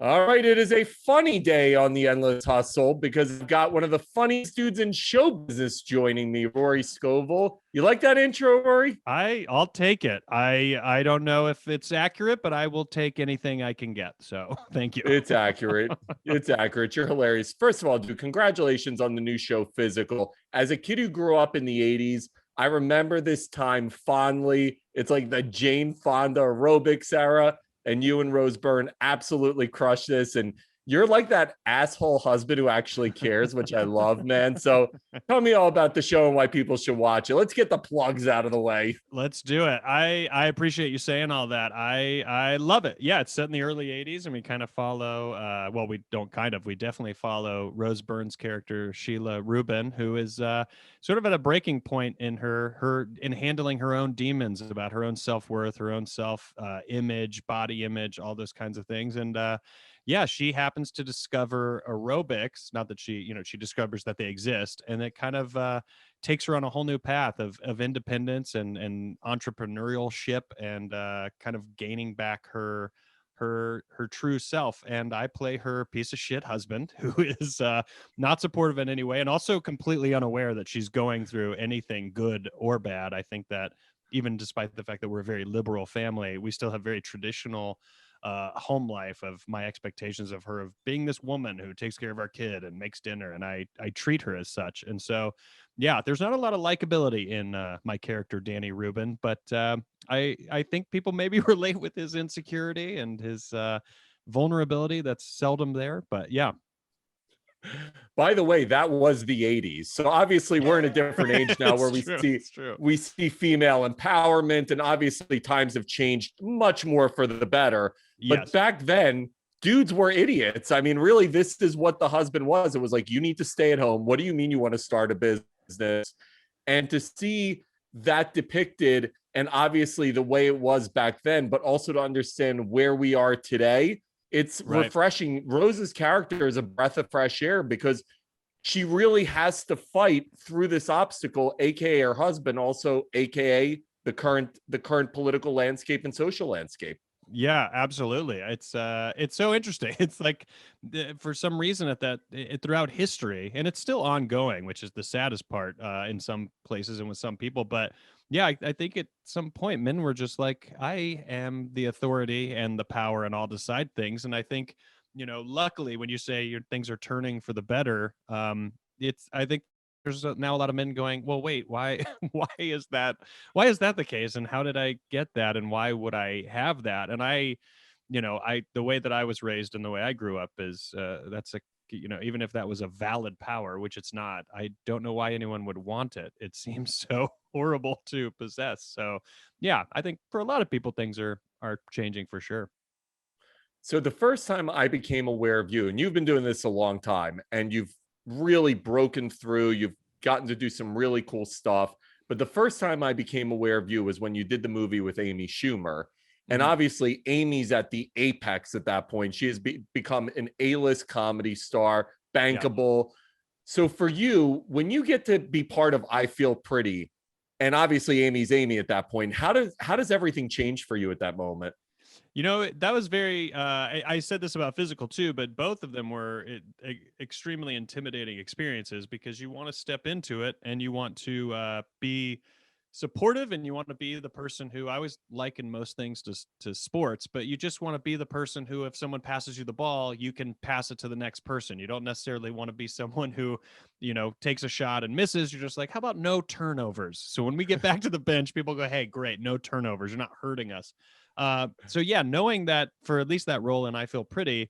All right, it is a funny day on the Endless Hustle because I've got one of the funniest dudes in show business joining me, Rory Scovel. You like that intro, Rory? I'll take it. I don't know if it's accurate, but I will take anything I can get. So thank you. It's accurate. It's accurate. You're hilarious. First of all, dude, congratulations on the new show, Physical. As a kid who grew up in the 80s, I remember this time fondly. It's like the Jane Fonda aerobics era, and you and Rose Byrne absolutely crushed this. And you're like that asshole husband who actually cares, which I love, man. So tell me all about the show and why people should watch it. Let's get the plugs out of the way. Let's do it. I appreciate you saying all that. I love it. Yeah, it's set in the early 80s and we kind of follow well, we don't kind of, we definitely follow Rose Byrne's character Sheila Rubin, who is sort of at a breaking point in her in handling her own demons about her own self-worth, her own self image, body image, all those kinds of things. And yeah, she happens to discover aerobics, not that she discovers that they exist, and it kind of takes her on a whole new path of independence and entrepreneurship and kind of gaining back her true self. And I play her piece of shit husband who is not supportive in any way and also completely unaware that she's going through anything good or bad. I think that even despite the fact that we're a very liberal family, we still have very traditional home life of my expectations of her of being this woman who takes care of our kid and makes dinner, and I treat her as such. And so yeah, there's not a lot of likability in my character Danny Rubin, but I think people maybe relate with his insecurity and his vulnerability that's seldom there. But yeah. By the way, that was the 80s. So obviously we're in a different age now where It's we true. see It's true. we see female empowerment, and obviously times have changed much more for the better. But Yes. back then, dudes were idiots. I mean, really, this is what the husband was. It was like, you need to stay at home. What do you mean you want to start a business? And to see that depicted, and obviously the way it was back then, but also to understand where we are today, it's Right. refreshing. Rose's character is a breath of fresh air because she really has to fight through this obstacle, aka her husband, also aka the current political landscape and social landscape. Yeah, absolutely. It's so interesting. It's like for some reason throughout history, and it's still ongoing, which is the saddest part in some places and with some people. But yeah, I think at some point men were just like, I am the authority and the power, and I'll decide things. And I think, luckily, when you say your things are turning for the better, it's I think there's now a lot of men going, well, wait, why, why is that? Why is that the case? And how did I get that? And why would I have that? And the way that I was raised and the way I grew up is, that's even if that was a valid power, which it's not, I don't know why anyone would want it. It seems so horrible to possess. So yeah, I think for a lot of people, things are changing for sure. So the first time I became aware of you, and you've been doing this a long time, and you've really broken through, you've gotten to do some really cool stuff. But the first time I became aware of you was when you did the movie with Amy Schumer. And Mhm. obviously, Amy's at the apex at that point. She has become an A-list comedy star, Yeah. bankable. So for you, when you get to be part of I Feel Pretty, and obviously Amy's Amy at that point, how does everything change for you at that moment? That was very, I said this about physical too, but both of them were extremely intimidating experiences because you want to step into it and you want to be supportive and you want to be the person who I always liken most things to sports, but you just want to be the person who, if someone passes you the ball, you can pass it to the next person. You don't necessarily want to be someone who, takes a shot and misses. You're just like, how about no turnovers? So when we get back to the bench, people go, hey, great, no turnovers. You're not hurting us. So yeah, knowing that for at least that role in I Feel Pretty,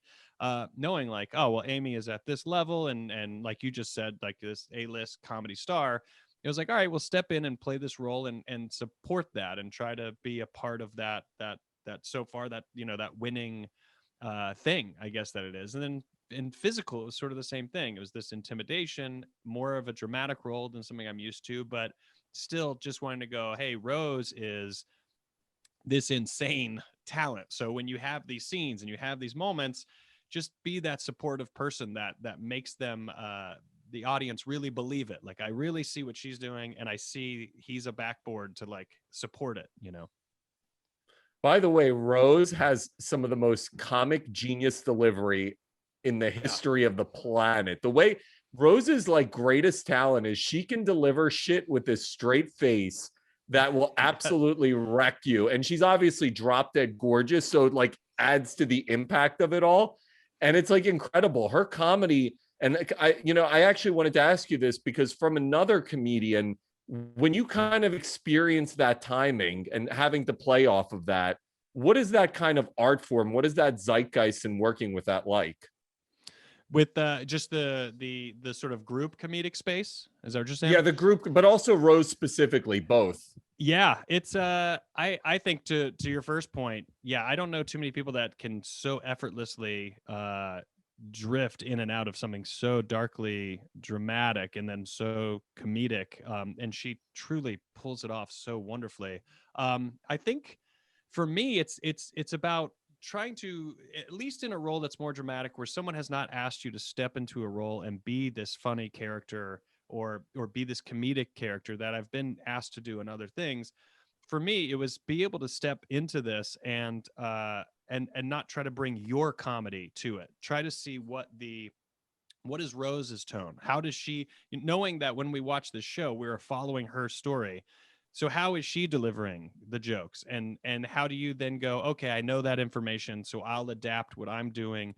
knowing like, oh well, Amy is at this level, and like you just said, like this A-list comedy star, it was like, all right, we'll step in and play this role and support that and try to be a part of that so far that that winning thing, I guess that it is. And then in physical, it was sort of the same thing. It was this intimidation, more of a dramatic role than something I'm used to, but still just wanting to go, hey, Rose is this insane talent. So when you have these scenes and you have these moments, just be that supportive person that makes them the audience really believe it. Like I really see what she's doing and I see he's a backboard to like support it. By the way, Rose has some of the most comic genius delivery in the Yeah. history of the planet. The way Rose's like greatest talent is she can deliver shit with this straight face that will absolutely wreck you. And she's obviously drop dead gorgeous, so it like adds to the impact of it all. And it's like incredible. Her comedy, and I actually wanted to ask you this because from another comedian, when you kind of experience that timing and having to play off of that, what is that kind of art form? What is that zeitgeist and working with that like? With just the sort of group comedic space, is that what you're saying? Yeah, the group, but also Rose specifically, both. Yeah, it's I think to your first point, yeah, I don't know too many people that can so effortlessly drift in and out of something so darkly dramatic and then so comedic. And she truly pulls it off so wonderfully. I think for me, it's about trying to, at least in a role that's more dramatic, where someone has not asked you to step into a role and be this funny character or be this comedic character that I've been asked to do in other things. For me, it was be able to step into this and not try to bring your comedy to it. Try to see what is Rose's tone? How does she, knowing that when we watch this show, we're following her story. So how is she delivering the jokes? And how do you then go, okay, I know that information, so I'll adapt what I'm doing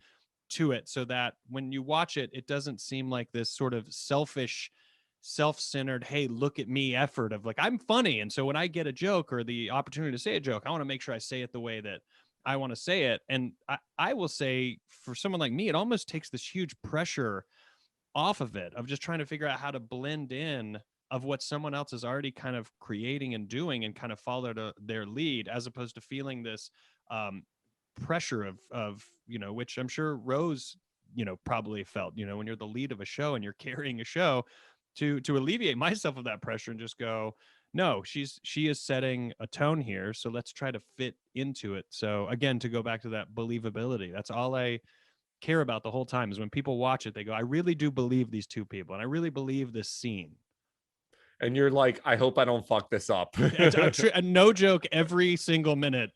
to it so that when you watch it, it doesn't seem like this sort of selfish, self-centered, hey, look at me effort of like, I'm funny. And so when I get a joke or the opportunity to say a joke, I want to make sure I say it the way that I want to say it. And I will say for someone like me, it almost takes this huge pressure off of it, of just trying to figure out how to blend in of what someone else is already kind of creating and doing and kind of follow their lead, as opposed to feeling this um, pressure of which I'm sure Rose probably felt, when you're the lead of a show and you're carrying a show, to alleviate myself of that pressure and just go, no, she is setting a tone here, so let's try to fit into it. So again, to go back to that believability, that's all I care about the whole time, is when people watch it, they go, I really do believe these two people and I really believe this scene. And you're like, I hope I don't fuck this up. No joke, every single minute.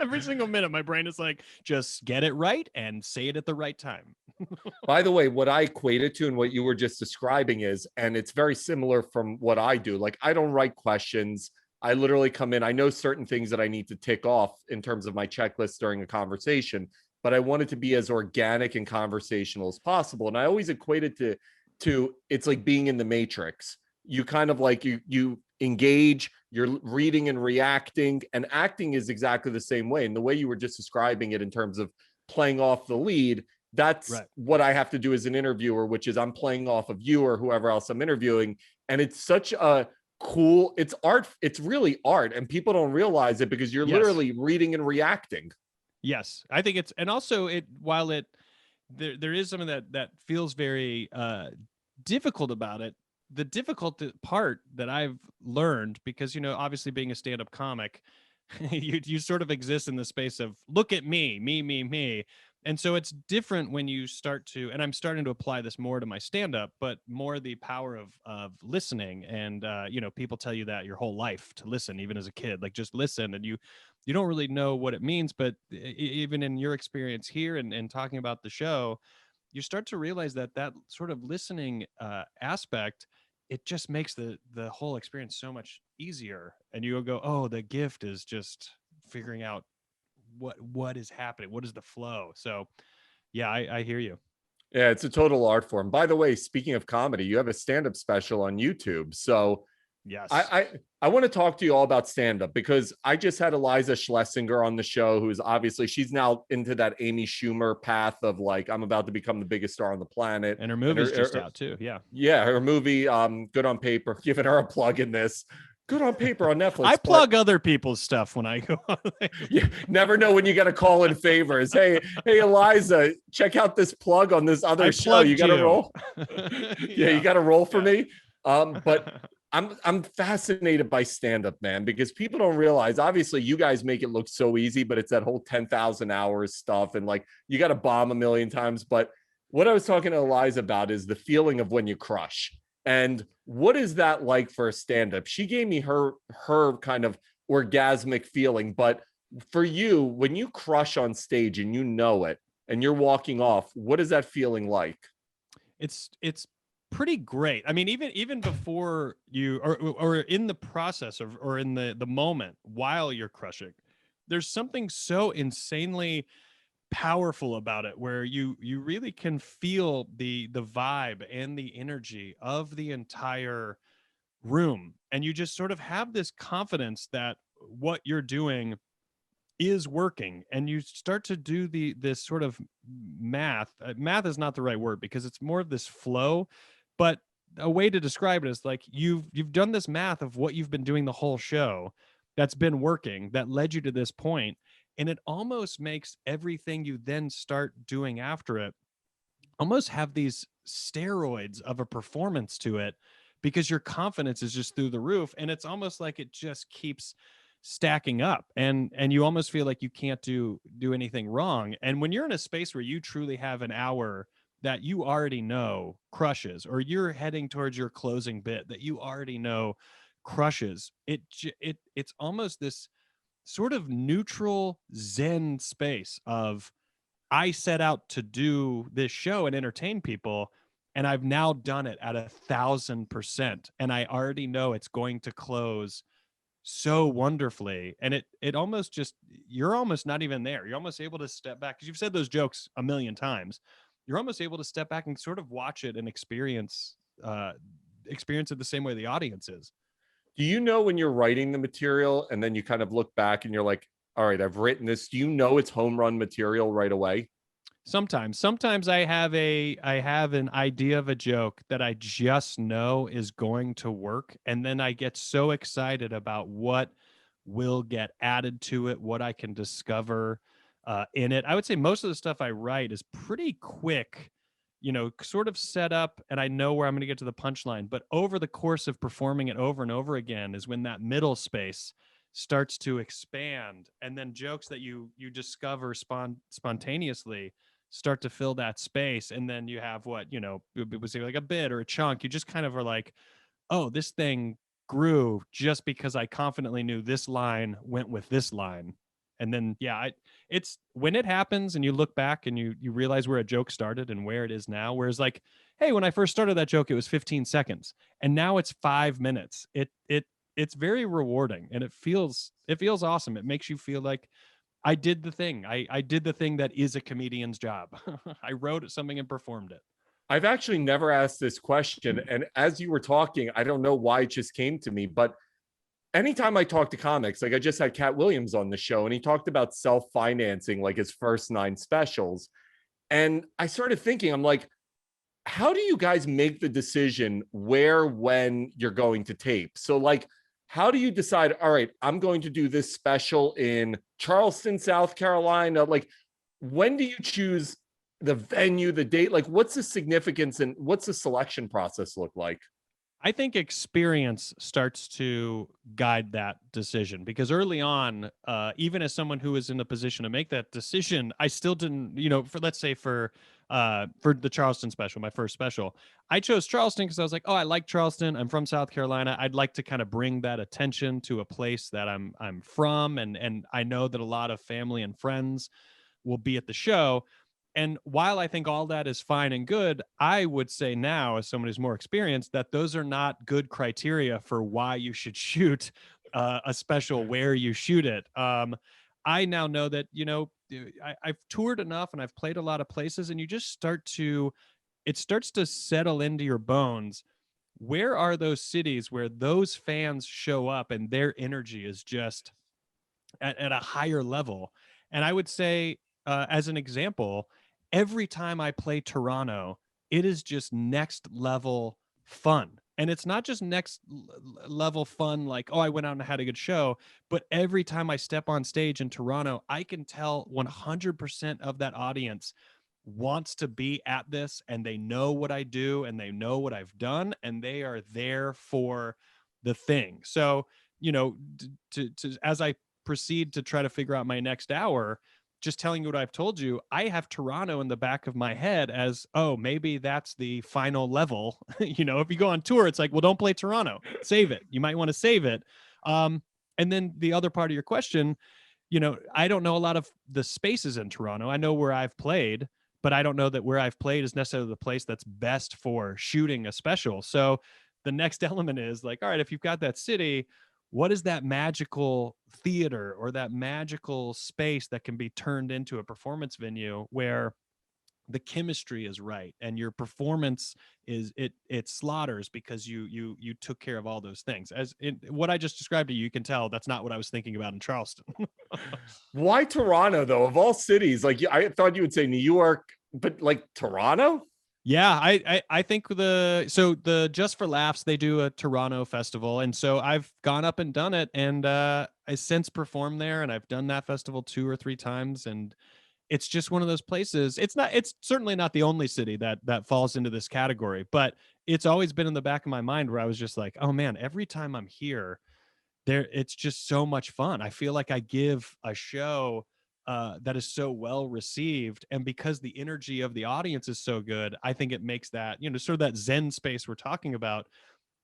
Every single minute my brain is like, just get it right and say it at the right time. By the way, what I equate it to and what you were just describing is, and it's very similar from what I do. Like, I don't write questions. I literally come in. I know certain things that I need to tick off in terms of my checklist during a conversation, but I want it to be as organic and conversational as possible. And I always equate it to it's like being in the Matrix. You kind of like you engage, you're reading and reacting, and acting is exactly the same way. And the way you were just describing it in terms of playing off the lead, that's Right. what I have to do as an interviewer, which is I'm playing off of you or whoever else I'm interviewing. And it's such a cool, it's art. It's really art. And people don't realize it because you're Yes. literally reading and reacting. Yes. I think it's, and also while there is something that feels very difficult about it. The difficult part that I've learned, because, obviously being a stand-up comic, you sort of exist in the space of look at me. And so it's different when you start to, and I'm starting to apply this more to my stand-up, but more the power of listening. And people tell you that your whole life to listen, even as a kid, like just listen, and you don't really know what it means. But even in your experience here and talking about the show, you start to realize that sort of listening aspect, it just makes the whole experience so much easier. And you'll go, oh, the gift is just figuring out what is happening, what is the flow. So yeah, I hear you. Yeah, it's a total art form. By the way, speaking of comedy, you have a stand-up special on YouTube. So Yes. I want to talk to you all about stand-up because I just had Eliza Schlesinger on the show, who's obviously she's now into that Amy Schumer path of like, I'm about to become the biggest star on the planet. And her movie's just out too. Yeah. Yeah, her movie, Good on Paper, giving her a plug in this. Good on Paper on Netflix. I plug other people's stuff when I go on. You never know when you got to call in favors. Hey, Eliza, check out this plug on this other show. You got to roll. Yeah, you got to roll for me. But I'm fascinated by stand-up, man, because people don't realize, obviously you guys make it look so easy, but it's that whole 10,000 hours stuff. And like, you got to bomb a million times. But what I was talking to Eliza about is the feeling of when you crush. And what is that like for a stand-up? She gave me her kind of orgasmic feeling, but For you, when you crush on stage and you know it and you're walking off, what is that feeling like? It's pretty great. I mean, even before you or in the process of or in the moment while you're crushing, there's something so insanely powerful about it where you really can feel the vibe and the energy of the entire room, and you just sort of have this confidence that what you're doing is working, and you start to do this sort of math is not the right word because it's more of this flow, but a way to describe it is like you've done this math of what you've been doing the whole show that's been working that led you to this point, and it almost makes everything you then start doing after it almost have these steroids of a performance to it because your confidence is just through the roof, and it's almost like it just keeps stacking up, and you almost feel like you can't do anything wrong. And when you're in a space where you truly have an hour that you already know crushes, or you're heading towards your closing bit that you already know crushes, it's almost this sort of neutral zen space of, I set out to do this show and entertain people, and I've now done it at 1,000%, and I already know it's going to close so wonderfully. And it almost just, you're almost not even there. You're almost able to step back because you've said those jokes a million times. You're almost able to step back and sort of watch it and experience it the same way the audience is. Do you know when you're writing the material and then you kind of look back and you're like, all right, I've written this. Do you know it's home run material right away? Sometimes I have an idea of a joke that I just know is going to work, and then I get so excited about what will get added to it, what I can discover in it. I would say most of the stuff I write is pretty quick, sort of set up, and I know where I'm going to get to the punchline. But over the course of performing it over and over again is when that middle space starts to expand, and then jokes that you discover spontaneously start to fill that space. And then you have what, it was like a bit or a chunk. You just kind of are like, oh, this thing grew just because I confidently knew this line went with this line. And then, yeah, it's when it happens and you look back and you realize where a joke started and where it is now. Whereas like, hey, when I first started that joke, it was 15 seconds and now it's 5 minutes. It's very rewarding, and it feels awesome. It makes you feel like I did the thing. I did the thing that is a comedian's job. I wrote something and performed it. I've actually never asked this question. And as you were talking, I don't know why it just came to me, but anytime I talk to comics, like I just had Cat Williams on the show and he talked about self-financing, like his first 9 specials. And I started thinking, I'm like, how do you guys make the decision where, when you're going to tape? So, like, how do you decide, all right, I'm going to do this special in Charleston, South Carolina? Like, when do you choose the venue, the date? Like, what's the significance and what's the selection process look like? I think experience starts to guide that decision because early on, even as someone who was in a position to make that decision, I still didn't, for let's say for the Charleston special, my first special, I chose Charleston because I was like, oh, I like Charleston. I'm from South Carolina. I'd like to kind of bring that attention to a place that I'm from, and I know that a lot of family and friends will be at the show. And while I think all that is fine and good, I would say now, as someone who's more experienced, that those are not good criteria for why you should shoot a special where you shoot it. I now know that, I've toured enough and I've played a lot of places, and you just it starts to settle into your bones. Where are those cities where those fans show up and their energy is just at a higher level? And I would say, as an example, every time I play Toronto, it is just next level fun. And it's not just next level fun, like, oh, I went out and had a good show. But every time I step on stage in Toronto, I can tell 100% of that audience wants to be at this, and they know what I do and they know what I've done, and they are there for the thing. So, as I proceed to try to figure out my next hour, just telling you what I've told you, I have Toronto in the back of my head as, oh, maybe that's the final level. If you go on tour, it's like, well, don't play Toronto, save it. You might want to save it. And then the other part of your question, I don't know a lot of the spaces in Toronto. I know where I've played, but I don't know that where I've played is necessarily the place that's best for shooting a special. So the next element is like, all right, if you've got that city, what is that magical theater or that magical space that can be turned into a performance venue where the chemistry is right and your performance it slaughters because you took care of all those things. As in what I just described to you, you can tell that's not what I was thinking about in Charleston. Why Toronto though? Of all cities, like I thought you would say New York, but like Toronto? Yeah, I think the Just for Laughs, they do a Toronto festival, and so I've gone up and done it, and I since performed there, and I've done that festival 2 or 3 times, and it's just one of those places. It's certainly not the only city that falls into this category, but it's always been in the back of my mind where I was just like, oh man, every time I'm here, it's just so much fun. I feel like I give a show that is so well received, and because the energy of the audience is so good, I think it makes that, sort of that zen space we're talking about.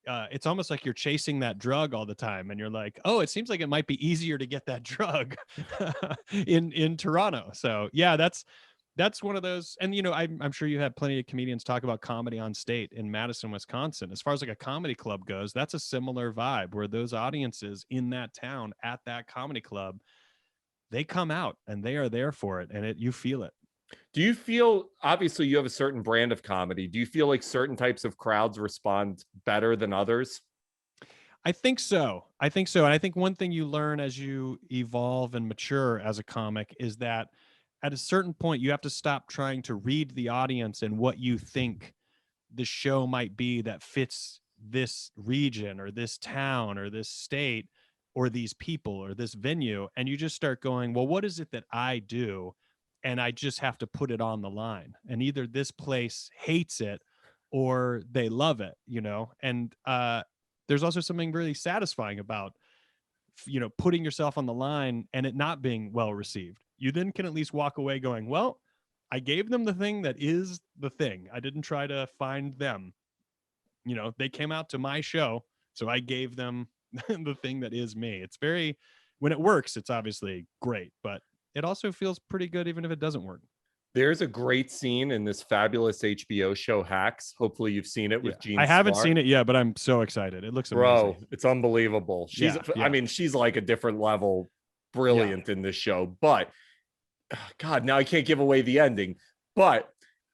It's almost like you're chasing that drug all the time, and you're like, oh, it seems like it might be easier to get that drug in Toronto. So yeah, that's one of those. And I'm sure you had plenty of comedians talk about comedy on state in Madison, Wisconsin. As far as like a comedy club goes, that's a similar vibe where those audiences in that town at that comedy club, they come out and they are there for it, and you feel it. Do you feel, obviously you have a certain brand of comedy, do you feel like certain types of crowds respond better than others? I think so. And I think one thing you learn as you evolve and mature as a comic is that at a certain point, you have to stop trying to read the audience and what you think the show might be that fits this region or this town or this state or these people or this venue. And you just start going, well, what is it that I do? And I just have to put it on the line. And either this place hates it or they love it, And there's also something really satisfying about putting yourself on the line and it not being well received. You then can at least walk away going, well, I gave them the thing that is the thing. I didn't try to find them. They came out to my show, so I gave them the thing that is me. It's very, when it works, it's obviously great, but it also feels pretty good even if it doesn't work. There's a great scene in this fabulous HBO show Hacks. Hopefully you've seen it with Gene I haven't Smart. seen it yet, but I'm so excited. It looks Bro, amazing. it's unbelievable. I mean, she's like a different level, brilliant in this show. But God, now I can't give away the ending. But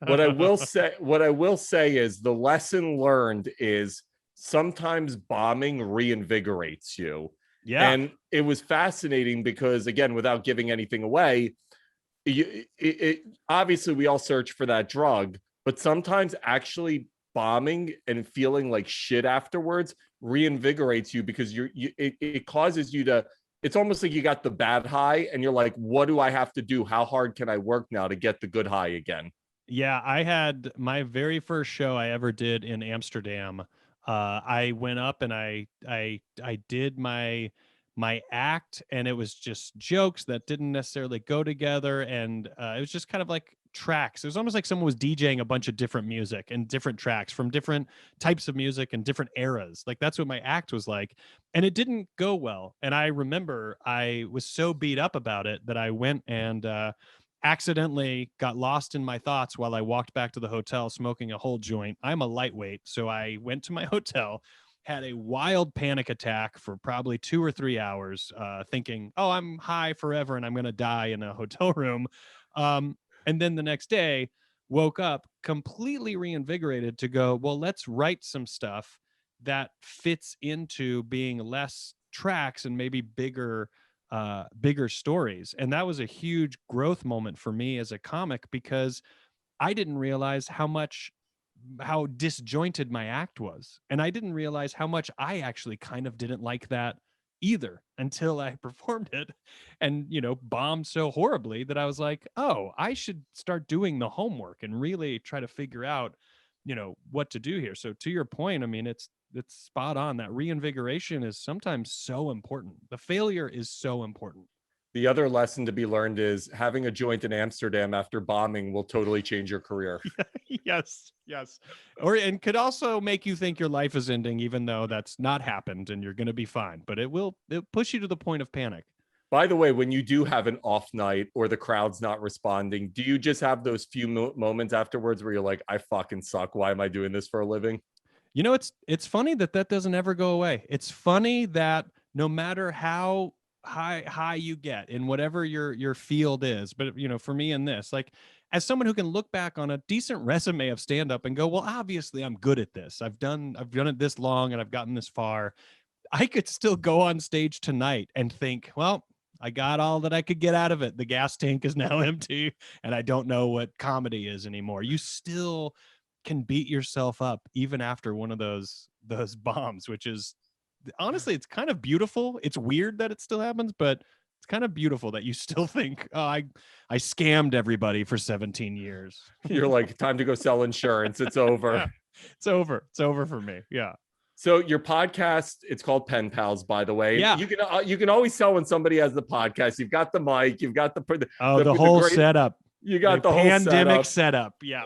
what I will say is the lesson learned is sometimes bombing reinvigorates you. Yeah. And it was fascinating because, again, without giving anything away, obviously we all search for that drug, but sometimes actually bombing and feeling like shit afterwards reinvigorates you because it causes you to, it's almost like you got the bad high and you're like, what do I have to do? How hard can I work now to get the good high again? Yeah, I had my very first show I ever did in Amsterdam. I went up and I did my act, and it was just jokes that didn't necessarily go together, and it was just kind of like tracks. It was almost like someone was DJing a bunch of different music and different tracks from different types of music and different eras. Like that's what my act was like, and it didn't go well. And I remember I was so beat up about it that I went and accidentally got lost in my thoughts while I walked back to the hotel smoking a whole joint. I'm a lightweight, so I went to my hotel, had a wild panic attack for probably 2 or 3 hours, thinking, oh, I'm high forever and I'm going to die in a hotel room. And then the next day, woke up completely reinvigorated to go, well, let's write some stuff that fits into being less tracks and maybe bigger stories. And that was a huge growth moment for me as a comic because I didn't realize how disjointed my act was. And I didn't realize how much I actually kind of didn't like that either until I performed it and, bombed so horribly that I was like, oh, I should start doing the homework and really try to figure out, what to do here. So to your point, I mean, it's spot on. That reinvigoration is sometimes so important. The failure is so important. The other lesson to be learned is having a joint in Amsterdam after bombing will totally change your career. Yes. And could also make you think your life is ending, even though that's not happened and you're going to be fine. But it'll push you to the point of panic. By the way, when you do have an off night or the crowd's not responding, do you just have those few moments afterwards where you're like, I fucking suck. Why am I doing this for a living? You know, it's funny that doesn't ever go away. It's funny that no matter how high you get in whatever your field is, but you know, for me in this, like as someone who can look back on a decent resume of stand up and go, well, obviously I'm good at this. I've done it this long and I've gotten this far. I could still go on stage tonight and think, well, I got all that I could get out of it. The gas tank is now empty and I don't know what comedy is anymore. You still can beat yourself up even after one of those bombs, which is honestly, it's kind of beautiful. It's weird that it still happens, but it's kind of beautiful that you still think, oh, I scammed everybody for 17 years. You're like, time to go sell insurance. It's over. Yeah, it's over. It's over for me. Yeah. So your podcast, it's called Pen Pals, by the way. Yeah. You can always tell when somebody has the podcast. You've got the mic, you've got the whole setup. You got the whole pandemic setup. Yeah.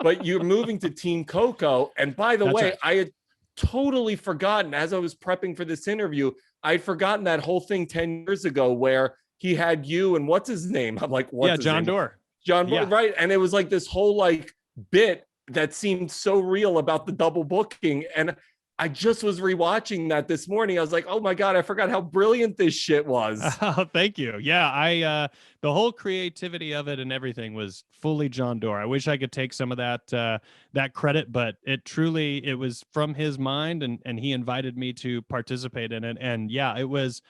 But you're moving to Team Coco. And by the way, right. I had totally forgotten as I was prepping for this interview, I'd forgotten that whole thing 10 years ago where he had you and what's his name? I'm like, what's his John name? Doerr. John, yeah. Right. And it was like this whole like bit that seemed so real about the double booking. And I just was rewatching that this morning. I was like, oh my God, I forgot how brilliant this shit was. Oh, thank you. Yeah, the whole creativity of it and everything was fully John Doerr. I wish I could take some of that credit, but it was from his mind and he invited me to participate in it. And yeah, it was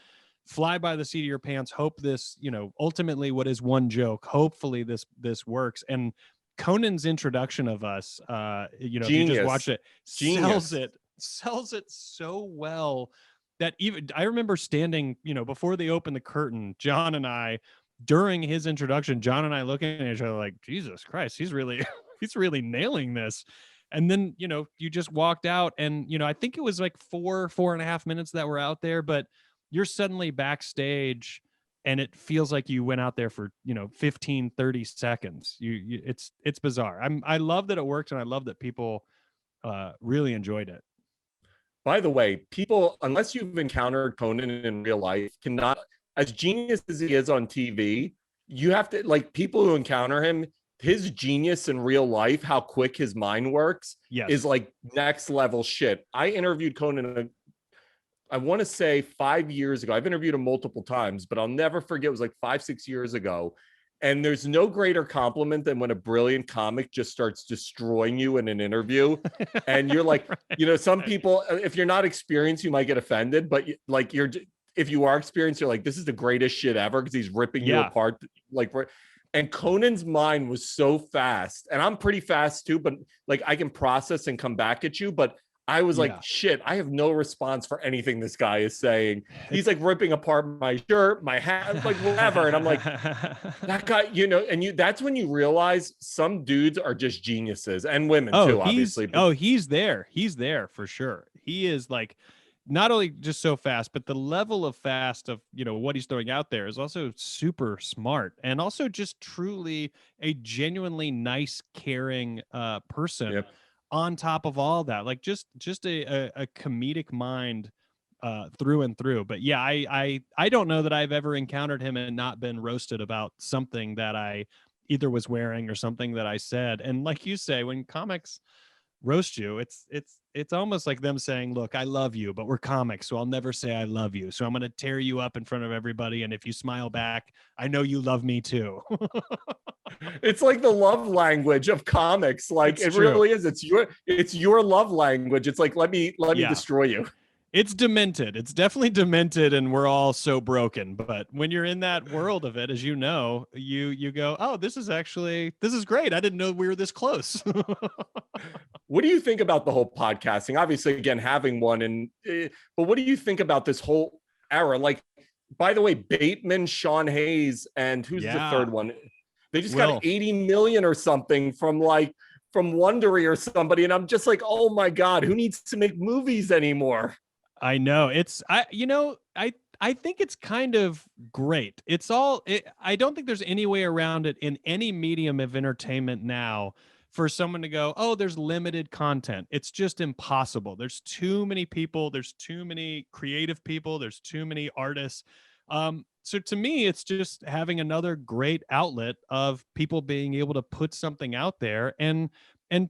fly by the seat of your pants. Hope this, ultimately what is one joke. Hopefully this works. And Conan's introduction of us, if you just watch it, sells it so well that even I remember standing, before they opened the curtain, John and I, during his introduction, John and I looking at each other like, Jesus Christ, he's really nailing this. And then, you just walked out and, I think it was like 4.5 minutes that were out there, but you're suddenly backstage and it feels like you went out there for, 15, 30 seconds. It's bizarre. I love that it worked. And I love that people really enjoyed it. By the way, people, unless you've encountered Conan in real life, cannot, as genius as he is on TV, you have to, like, people who encounter him, his genius in real life, how quick his mind works, is like next level shit. I interviewed Conan, I want to say 5 years ago. I've interviewed him multiple times, but I'll never forget, it was like 5-6 years ago. And there's no greater compliment than when a brilliant comic just starts destroying you in an interview. And you're like, right. Some people, if you're not experienced, you might get offended, but like if you are experienced, you're like, this is the greatest shit ever because he's ripping you apart. And Conan's mind was so fast, and I'm pretty fast too, but like I can process and come back at you. But I was like, shit, I have no response for anything this guy is saying. He's like ripping apart my shirt, my hat, like whatever. And I'm like, that guy, that's when you realize some dudes are just geniuses, and women too, obviously. He's there. He's there for sure. He is like not only just so fast, but the level of fast of, what he's throwing out there is also super smart and also just truly a genuinely nice, caring person. Yep. On top of all that, like just a comedic mind through and through. But yeah, I don't know that I've ever encountered him and not been roasted about something that I either was wearing or something that I said. And like you say, when comics roast you, it's almost like them saying, look, I love you, but we're comics, so I'll never say I love you. So I'm going to tear you up in front of everybody. And if you smile back, I know you love me too. It's like the love language of comics. Like it's true. Really is. It's your love language. It's like, let me destroy you. It's demented. It's definitely demented, and we're all so broken. But when you're in that world of it, as you know, you go, oh, this is great. I didn't know we were this close. What do you think about the whole podcasting? Obviously, again, having one, but what do you think about this whole era? Like, by the way, Bateman, Sean Hayes, and who's the third one? They just got 80 million or something from Wondery or somebody. And I'm just like, oh my God, who needs to make movies anymore? I know I think it's kind of great. I don't think there's any way around it in any medium of entertainment now for someone to go, oh, there's limited content. It's just impossible. There's too many people. There's too many creative people. There's too many artists. So to me, it's just having another great outlet of people being able to put something out there and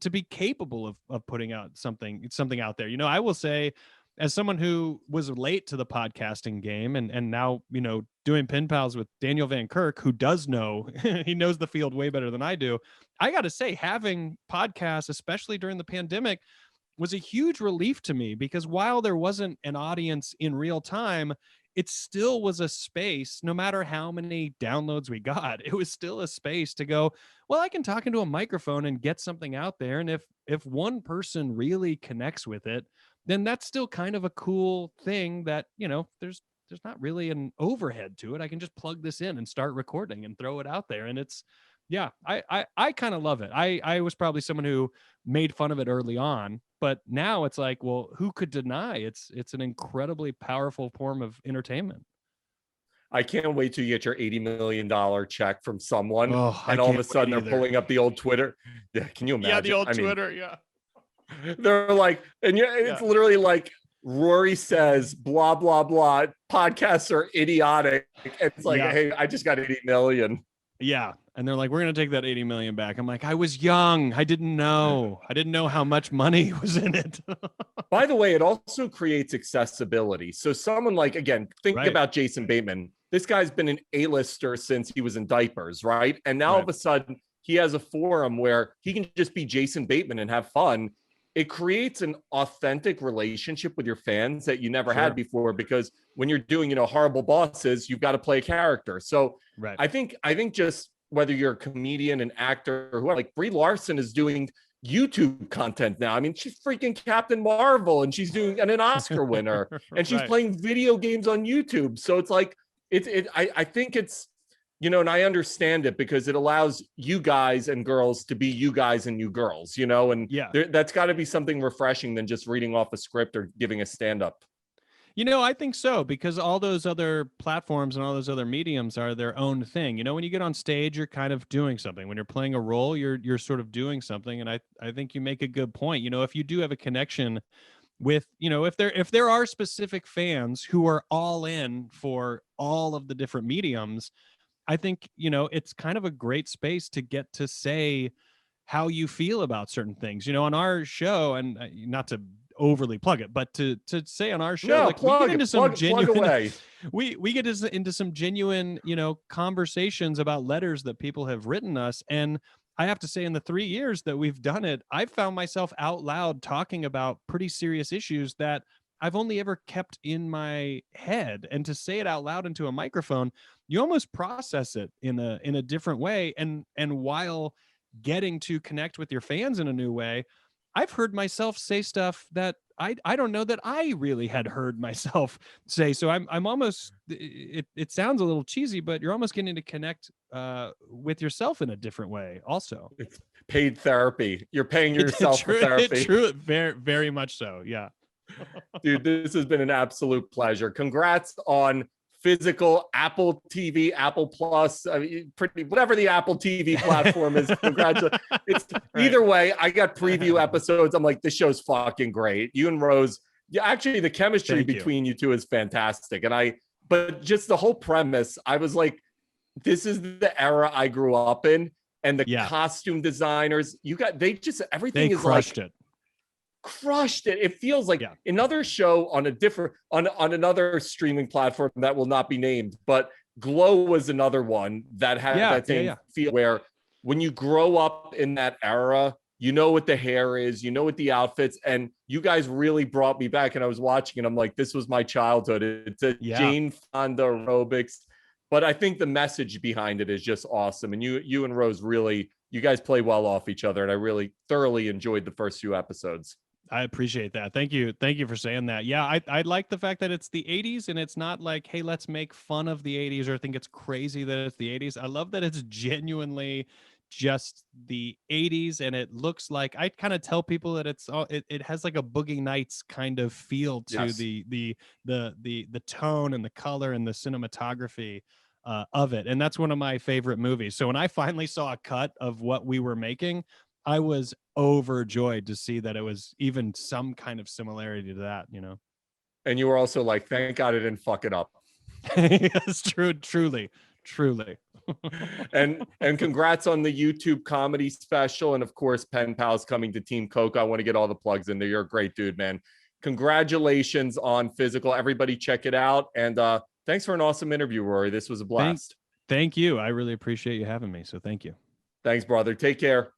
to be capable of putting out something out there. You know, I will say, as someone who was late to the podcasting game and now, you know, doing pen pals with Daniel Van Kirk, who does know, he knows the field way better than I do. I got to say, having podcasts, especially during the pandemic, was a huge relief to me, because while there wasn't an audience in real time, it still was a space. No matter how many downloads we got, it was still a space to go, well, I can talk into a microphone and get something out there. And if one person really connects with it, then that's still kind of a cool thing that, you know, there's not really an overhead to it. I can just plug this in and start recording and throw it out there. And it's, yeah, I kind of love it. I was probably someone who made fun of it early on, but now it's like, well, who could deny it's an incredibly powerful form of entertainment. I can't wait till you get your $80 million check from someone, Oh, I and all of can't a sudden wait they're either. pulling up the old Twitter. Yeah, can you imagine? Yeah, the old I mean, Twitter, yeah. they're like, and it's literally like, Rory says, blah, blah, blah. Podcasts are idiotic. It's like, Yeah. hey, I just got 80 million. Yeah. And they're like, we're going to take that 80 million back. I'm like, I was young. I didn't know how much money was in it. By the way, it also creates accessibility. So someone like, again, think Right. about Jason Bateman. This guy's been an A-lister since he was in diapers, right? And now all of a sudden he has a forum where he can just be Jason Bateman and have fun. It creates an authentic relationship with your fans that you never had before, because when you're doing, you know, Horrible Bosses, you've got to play a character. So I think just whether you're a comedian, an actor, or whoever, like Brie Larson is doing YouTube content now. I mean, she's freaking Captain Marvel, and she's doing an Oscar winner, and she's playing video games on YouTube. So it's like, I think it's, you know, and I understand it because it allows you guys and girls to be you guys and you girls, you know, and that's got to be something refreshing than just reading off a script or giving a stand-up. You know, I think so, because all those other platforms and all those other mediums are their own thing. You know, when you get on stage, you're kind of doing something. When you're playing a role, you're sort of doing something. And I think you make a good point. You know, if you do have a connection with, you know, if there are specific fans who are all in for all of the different mediums, I think, you know, it's kind of a great space to get to say how you feel about certain things. You know, on our show, and not to overly plug it, but to say on our show, like, we get into some genuine we get into some genuine, you know, conversations about letters that people have written us. And I have to say, in the 3 years that we've done it, I've found myself out loud talking about pretty serious issues that I've only ever kept in my head. And to say it out loud into a microphone, you almost process it in a different way. And while getting to connect with your fans in a new way, I've heard myself say stuff that I don't know that I really had heard myself say. So I'm almost, it sounds a little cheesy, but you're almost getting to connect with yourself in a different way also. It's paid therapy. You're paying yourself for therapy. True, very, very much so. Yeah. Dude, this has been an absolute pleasure. Congrats on physical Apple TV, Apple Plus, I mean, whatever the Apple TV platform is. Congratulations. It's either way. I got preview episodes. I'm like, this show's fucking great. You and Rose, yeah, actually the chemistry between you two is fantastic. And but just the whole premise, I was like, this is the era I grew up in, and the costume designers, everything is like crushed it. It feels like another show on a different on another streaming platform that will not be named, but Glow was another one that had that same feel, where when you grow up in that era, you know what the hair is, you know what the outfits, and you guys really brought me back. And I was watching and I'm like, this was my childhood. It's a Jane Fonda aerobics, but I think the message behind it is just awesome. And you and Rose really, you guys play well off each other, and I really thoroughly enjoyed the first few episodes. I appreciate that. Thank you. Thank you for saying that. Yeah, I like the fact that it's the 80s and it's not like, hey, let's make fun of the 80s or think it's crazy that it's the 80s. I love that it's genuinely just the 80s, and it looks like, I kind of tell people that it has like a Boogie Nights kind of feel to the tone and the color and the cinematography of it. And that's one of my favorite movies. So when I finally saw a cut of what we were making, I was overjoyed to see that it was even some kind of similarity to that, you know? And you were also like, thank God I didn't fuck it up. Yes, truly. And congrats on the YouTube comedy special. And of course, Pen Pals coming to Team Coke. I want to get all the plugs in there. You're a great dude, man. Congratulations on Physical. Everybody check it out. And thanks for an awesome interview, Rory. This was a blast. Thank you. I really appreciate you having me. So thank you. Thanks, brother. Take care.